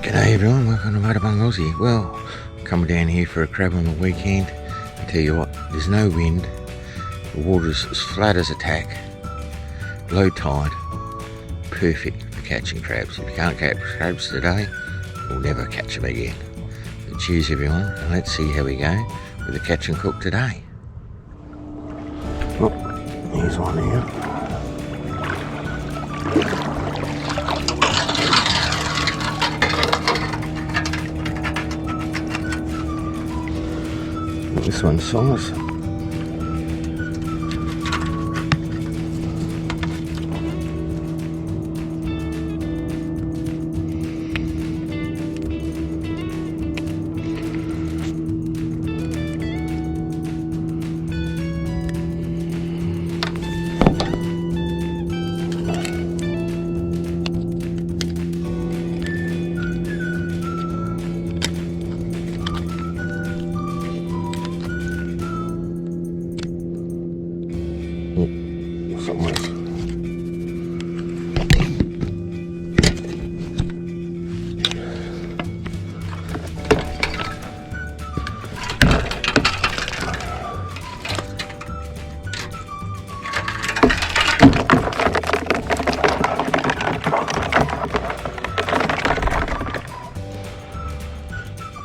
G'day everyone, welcome to Motorbung Aussie. Well, coming down here for a crab on the weekend. I tell you what, there's no wind, the water's as flat as a tack, low tide, perfect for catching crabs. If you can't catch crabs today, you'll never catch them again. So cheers everyone, and let's see how we go with the catch and cook today. Oh, here's one here. This one's size.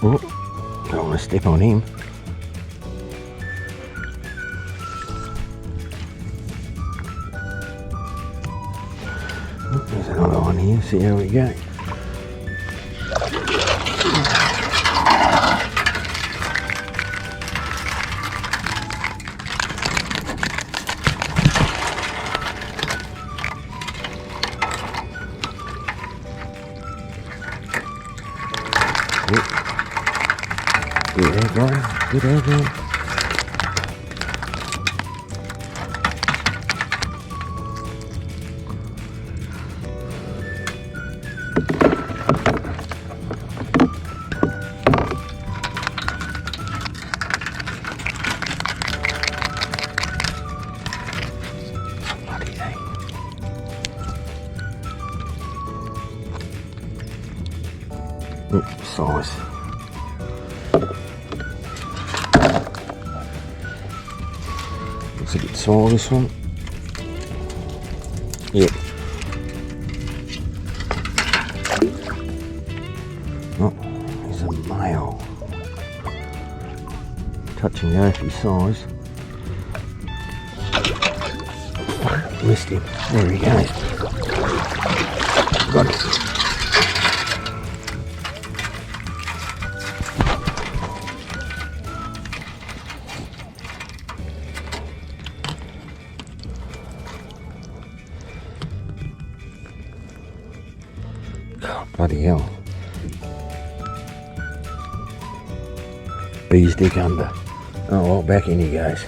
Oh, don't want to step on him. Oh, there's another one here, see how we go. Good egg, guys. Good egg, man. Bloody thing. Size. Looks a bit small, this one. Yep. Oh, there's a male. Touch and go for his size. Missed him. There he goes. Got it. Oh, bloody hell. Bees dig under. Oh well, back in he goes.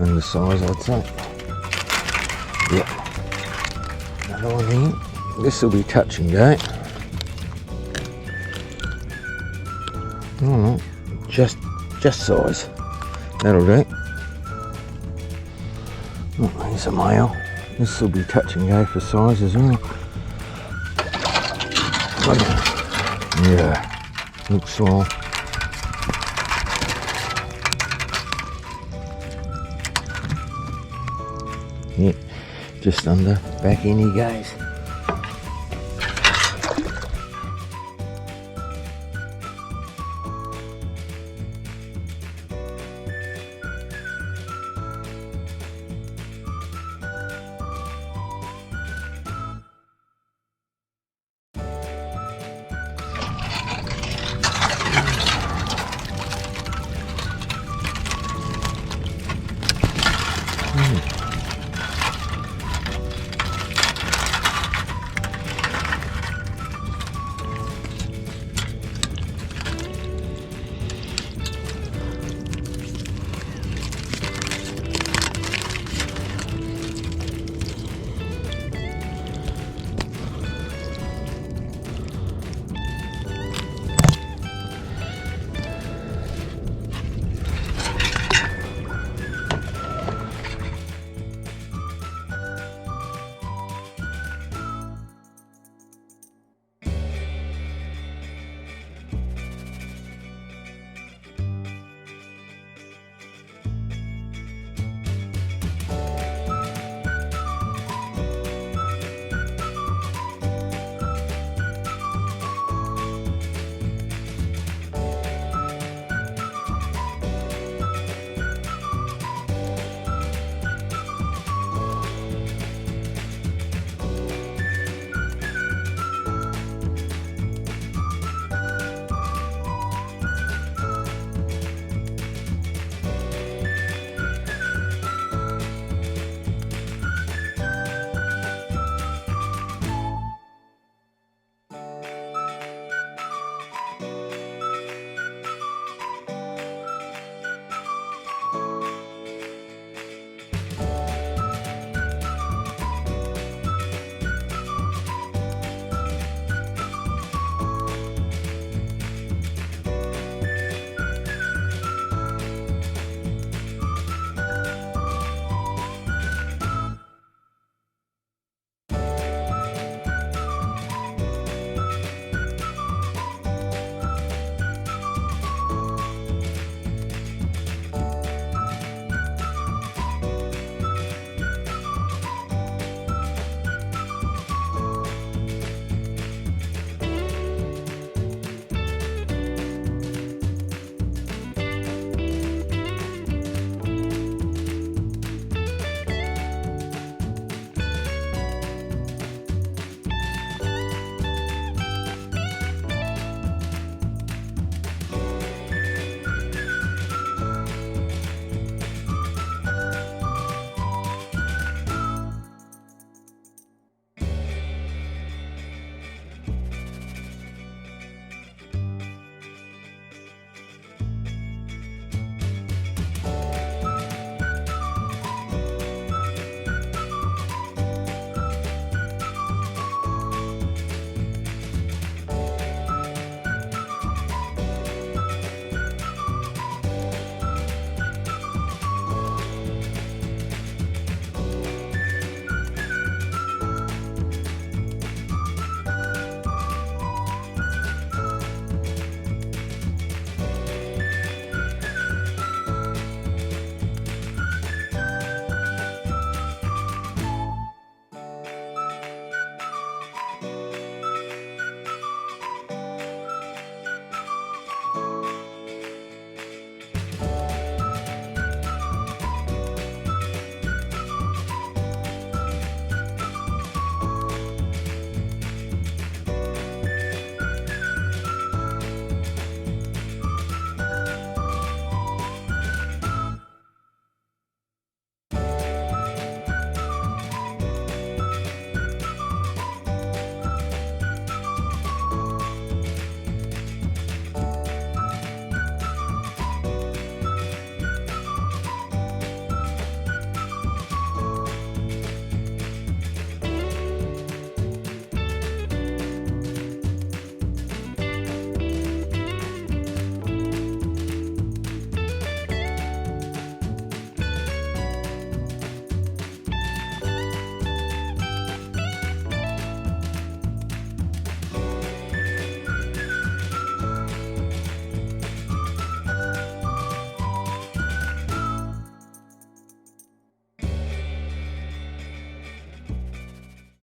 And the size, I'd say. Yep. Another one here. This will be touch and go. Oh no, just size. That'll do. Oh, here's a male. This will be touch and go for size as well. Yeah, looks small. Yep, just under. Back in he goes.